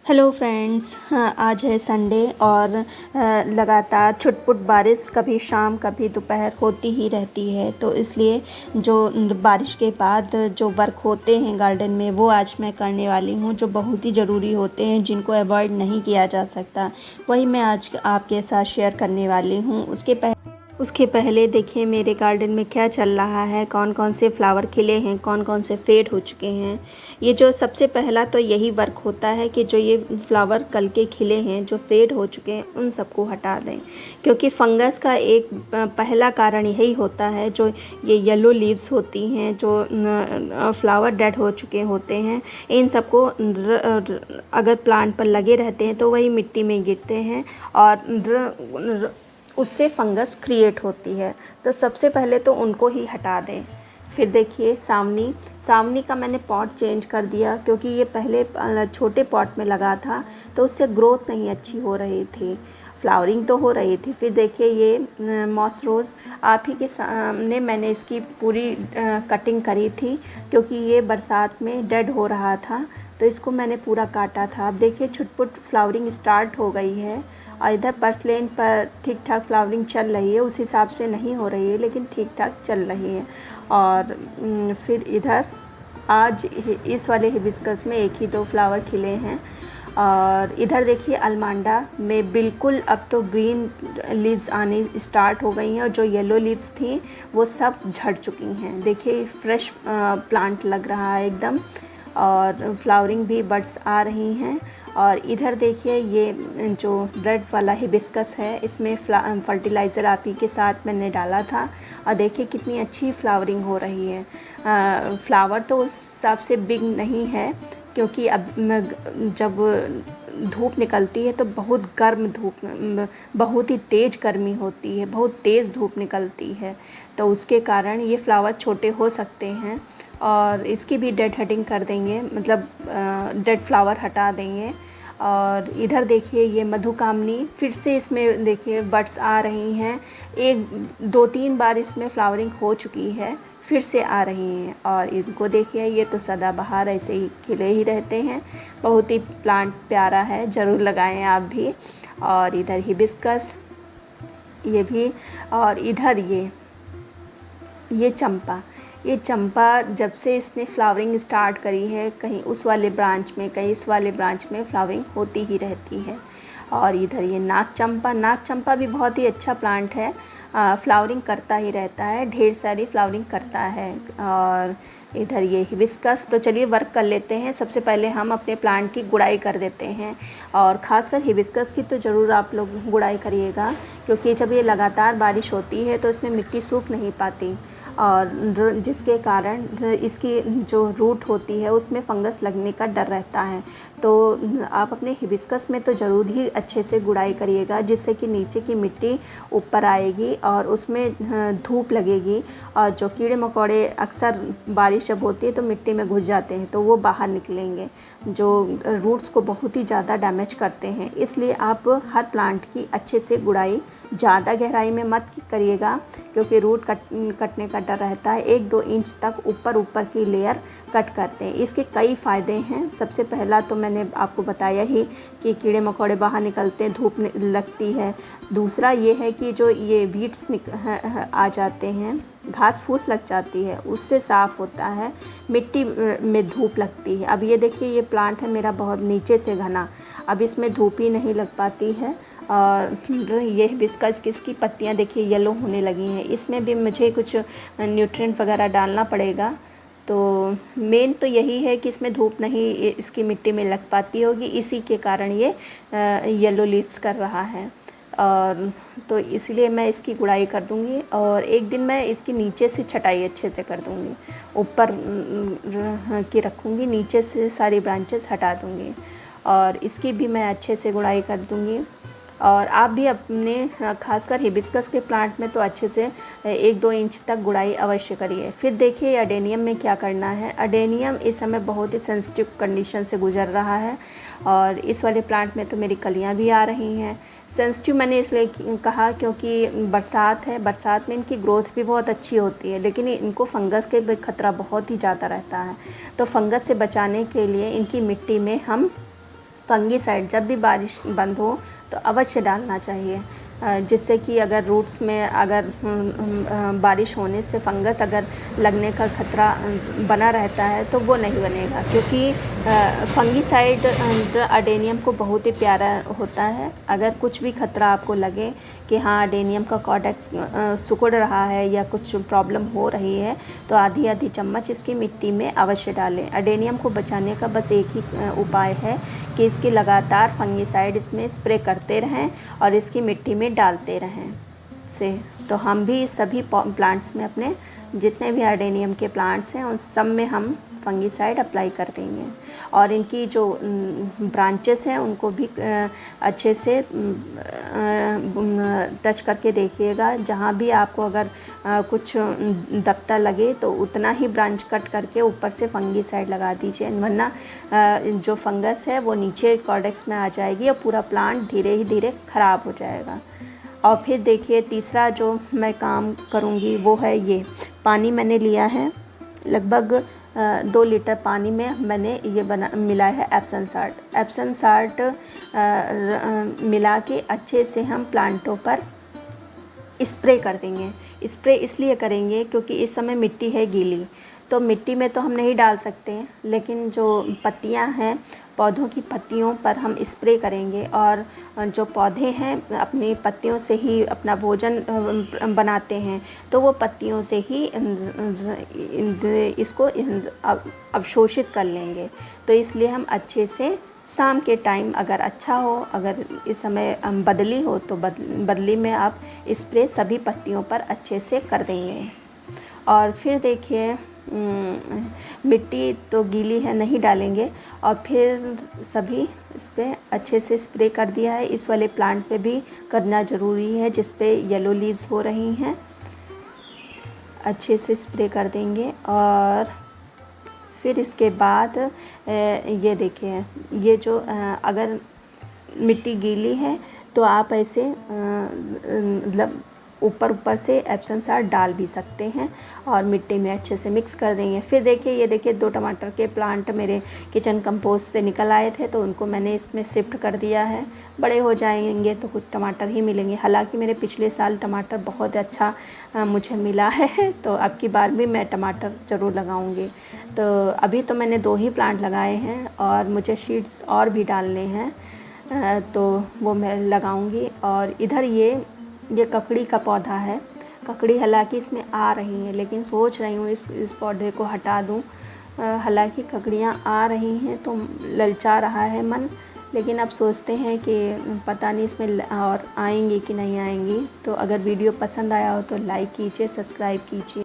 Hello friends. हाँ, आज है संडे और लगातार छुटपुट बारिश कभी शाम कभी दोपहर होती ही रहती है। तो इसलिए जो बारिश के बाद जो वर्क होते हैं गार्डन में वो आज मैं करने वाली हूँ, जो बहुत ही ज़रूरी होते हैं, जिनको अवॉइड नहीं किया जा सकता। वही मैं आज आपके साथ शेयर करने वाली हूँ। उसके पहले देखिए मेरे गार्डन में क्या चल रहा है, कौन कौन से फ्लावर खिले हैं, कौन कौन से फेड हो चुके हैं। ये जो सबसे पहला तो यही वर्क होता है कि जो ये फ्लावर कल के खिले हैं, जो फेड हो चुके हैं, उन सबको हटा दें, क्योंकि फंगस का एक पहला कारण यही होता है। जो ये येलो लीव्स होती हैं, जो फ्लावर डेड हो चुके होते हैं, इन सबको अगर प्लांट पर लगे रहते हैं तो वही मिट्टी में गिरते हैं और उससे फंगस क्रिएट होती है। तो सबसे पहले तो उनको ही हटा दें। फिर देखिए सावनी का मैंने पॉट चेंज कर दिया, क्योंकि ये पहले छोटे पॉट में लगा था तो उससे ग्रोथ नहीं अच्छी हो रही थी, फ्लावरिंग तो हो रही थी। फिर देखिए ये मॉस रोज़ आप ही के सामने मैंने इसकी पूरी कटिंग करी थी, क्योंकि ये बरसात में डेड हो रहा था तो इसको मैंने पूरा काटा था। अब देखिए छुटपुट फ्लावरिंग स्टार्ट हो गई है और इधर पर्सलेन पर ठीक ठाक फ्लावरिंग चल रही है, उस हिसाब से नहीं हो रही है लेकिन ठीक ठाक चल रही है। और फिर इधर आज इस वाले हिबिस्कस में एक ही दो फ्लावर खिले हैं। और इधर देखिए अलमांडा में बिल्कुल अब तो ग्रीन लीव्स आने स्टार्ट हो गई हैं और जो येलो लीव्स थी वो सब झड़ चुकी हैं। देखिए फ्रेश प्लांट लग रहा है एकदम, और फ्लावरिंग भी बड्स आ रही हैं। और इधर देखिए ये जो रेड वाला हिबिस्कस है, इसमें फर्टिलाइज़र आप ही के साथ मैंने डाला था और देखिए कितनी अच्छी फ्लावरिंग हो रही है। फ्लावर तो उस हिसाब से बिग नहीं है, क्योंकि अब जब धूप निकलती है तो बहुत गर्म धूप, बहुत ही तेज़ गर्मी होती है, बहुत तेज़ धूप निकलती है, तो उसके कारण ये फ्लावर छोटे हो सकते हैं। और इसकी भी डेड हेडिंग कर देंगे, मतलब डेड फ्लावर हटा देंगे। और इधर देखिए ये मधुकामनी फिर से इसमें देखिए बड्स आ रही हैं। एक दो तीन बार इसमें फ्लावरिंग हो चुकी है, फिर से आ रही हैं। और इनको देखिए ये तो सदाबहार ऐसे ही खिले ही रहते हैं, बहुत ही प्लांट प्यारा है, ज़रूर लगाएं आप भी। और इधर हिबिस्कस ये भी, और इधर ये चंपा जब से इसने फ्लावरिंग स्टार्ट करी है, कहीं उस वाले ब्रांच में कहीं इस वाले ब्रांच में फ्लावरिंग होती ही रहती है। और इधर ये नाग चंपा भी बहुत ही अच्छा प्लांट है, फ्लावरिंग करता ही रहता है, ढेर सारी फ्लावरिंग करता है। और इधर ये हिबिस्कस। तो चलिए वर्क कर लेते हैं। सबसे पहले हम अपने प्लांट की गुड़ाई कर देते हैं, और ख़ासकर हिबिस्कस की तो ज़रूर आप लोग गुड़ाई करिएगा, क्योंकि जब ये लगातार बारिश होती है तो इसमें मिट्टी सूख नहीं पाती, और जिसके कारण इसकी जो रूट होती है उसमें फंगस लगने का डर रहता है। तो आप अपने हिबिस्कस में तो ज़रूर ही अच्छे से गुड़ाई करिएगा, जिससे कि नीचे की मिट्टी ऊपर आएगी और उसमें धूप लगेगी, और जो कीड़े मकोड़े अक्सर बारिश जब होती है तो मिट्टी में घुस जाते हैं तो वो बाहर निकलेंगे, जो रूट्स को बहुत ही ज़्यादा डैमेज करते हैं। इसलिए आप हर प्लांट की अच्छे से गुड़ाई ज़्यादा गहराई में मत करिएगा, क्योंकि रूट कटने का डर रहता है। 1-2 इंच तक ऊपर की लेयर कट करते हैं। इसके कई फ़ायदे हैं। सबसे पहला तो मैंने आपको बताया ही कि कीड़े मकोड़े बाहर निकलते हैं, धूप लगती है। दूसरा ये है कि जो ये वीड्स आ जाते हैं, घास फूस लग जाती है, उससे साफ़ होता है। मिट्टी में धूप लगती है। अब ये देखिए ये प्लांट है मेरा बहुत नीचे से घना, अब इसमें धूप ही नहीं लग पाती है। और ये हिबिस्कस इसकी पत्तियां देखिए येलो होने लगी हैं, इसमें भी मुझे कुछ न्यूट्रिएंट वगैरह डालना पड़ेगा। तो मेन तो यही है कि इसमें धूप नहीं इसकी मिट्टी में लग पाती होगी, इसी के कारण ये येलो लीव्स कर रहा है। और तो इसलिए मैं इसकी गुड़ाई कर दूंगी, और एक दिन मैं इसकी नीचे से छटाई अच्छे से कर दूंगी, ऊपर की रखूँगी, नीचे से सारी ब्रांचेस हटा दूंगी, और इसकी भी मैं अच्छे से गुड़ाई कर दूंगी। और आप भी अपने खासकर हिबिस्कस के प्लांट में तो अच्छे से 1-2 इंच तक गुड़ाई अवश्य करिए। फिर देखिए अडेनियम में क्या करना है। अडेनियम इस समय बहुत ही सेंसिटिव कंडीशन से गुजर रहा है, और इस वाले प्लांट में तो मेरी कलियां भी आ रही हैं। सेंसिटिव मैंने इसलिए कहा क्योंकि बरसात है, बरसात में इनकी ग्रोथ भी बहुत अच्छी होती है, लेकिन इनको फंगस के भी खतरा बहुत ही ज़्यादा रहता है। तो फंगस से बचाने के लिए इनकी मिट्टी में हम फंगीसाइड जब भी बारिश बंद हो तो अवश्य डालना चाहिए, जिससे कि अगर रूट्स में अगर बारिश होने से फंगस अगर लगने का खतरा बना रहता है तो वो नहीं बनेगा, क्योंकि फंगीसाइड अडेनियम को बहुत ही प्यारा होता है। अगर कुछ भी खतरा आपको लगे कि हाँ अडेनियम का कॉर्डेक्स सिकुड़ रहा है या कुछ प्रॉब्लम हो रही है, तो आधी आधी चम्मच इसकी मिट्टी में अवश्य डालें। अडेनियम को बचाने का बस एक ही उपाय है कि इसकी लगातार फंगीसाइड इसमें स्प्रे करते रहें और इसकी मिट्टी में डालते रहें से। तो हम भी सभी प्लांट्स में, अपने जितने भी अडेनियम के प्लांट्स हैं उन सब में हम फंगीसाइड अप्लाई कर देंगे। और इनकी जो ब्रांचेस हैं उनको भी अच्छे से टच करके देखिएगा। जहाँ भी आपको अगर कुछ दबता लगे तो उतना ही ब्रांच कट करके ऊपर से फंगीसाइड लगा दीजिए, वरना जो फंगस है वो नीचे कॉर्डेक्स में आ जाएगी और पूरा प्लांट धीरे ही धीरे ख़राब हो जाएगा। और फिर देखिए तीसरा जो मैं काम करूँगी वो है ये पानी मैंने लिया है लगभग 2 लीटर पानी में मैंने ये मिलाया है एप्सम साल्ट। एप्सम साल्ट मिला के अच्छे से हम प्लांटों पर स्प्रे कर देंगे। स्प्रे इसलिए करेंगे क्योंकि इस समय मिट्टी है गीली, तो मिट्टी में तो हम नहीं डाल सकते हैं, लेकिन जो पत्तियां हैं पौधों की पत्तियों पर हम स्प्रे करेंगे। और जो पौधे हैं अपनी पत्तियों से ही अपना भोजन बनाते हैं, तो वो पत्तियों से ही इसको अवशोषित कर लेंगे। तो इसलिए हम अच्छे से शाम के टाइम अगर अच्छा हो, अगर इस समय बदली हो तो बदली में आप स्प्रे सभी पत्तियों पर अच्छे से कर देंगे। और फिर देखिए मिट्टी तो गीली है, नहीं डालेंगे। और फिर सभी इस पर अच्छे से स्प्रे कर दिया है। इस वाले प्लांट पे भी करना ज़रूरी है जिस पे येलो लीव्स हो रही हैं, अच्छे से स्प्रे कर देंगे। और फिर इसके बाद ये देखिए, ये जो अगर मिट्टी गीली है तो आप ऐसे मतलब ऊपर से एप्सम साल्ट डाल भी सकते हैं और मिट्टी में अच्छे से मिक्स कर देंगे। फिर देखिए ये देखिए 2 टमाटर के प्लांट मेरे किचन कंपोस्ट से निकल आए थे, तो उनको मैंने इसमें शिफ्ट कर दिया है। बड़े हो जाएंगे तो कुछ टमाटर ही मिलेंगे। हालांकि मेरे पिछले साल टमाटर बहुत अच्छा मुझे मिला है, तो अब की बार भी मैं टमाटर ज़रूर लगाऊंगी। तो अभी तो मैंने 2 ही प्लांट लगाए हैं और मुझे सीड्स और भी डालने हैं, तो वो मैं लगाऊंगी। और इधर ये ककड़ी का पौधा है। ककड़ी हालांकि इसमें आ रही है, लेकिन सोच रही हूँ इस पौधे को हटा दूँ। हालांकि ककड़ियाँ आ रही हैं तो ललचा रहा है मन, लेकिन अब सोचते हैं कि पता नहीं इसमें और आएंगी कि नहीं आएंगी। तो अगर वीडियो पसंद आया हो तो लाइक कीजिए, सब्सक्राइब कीजिए।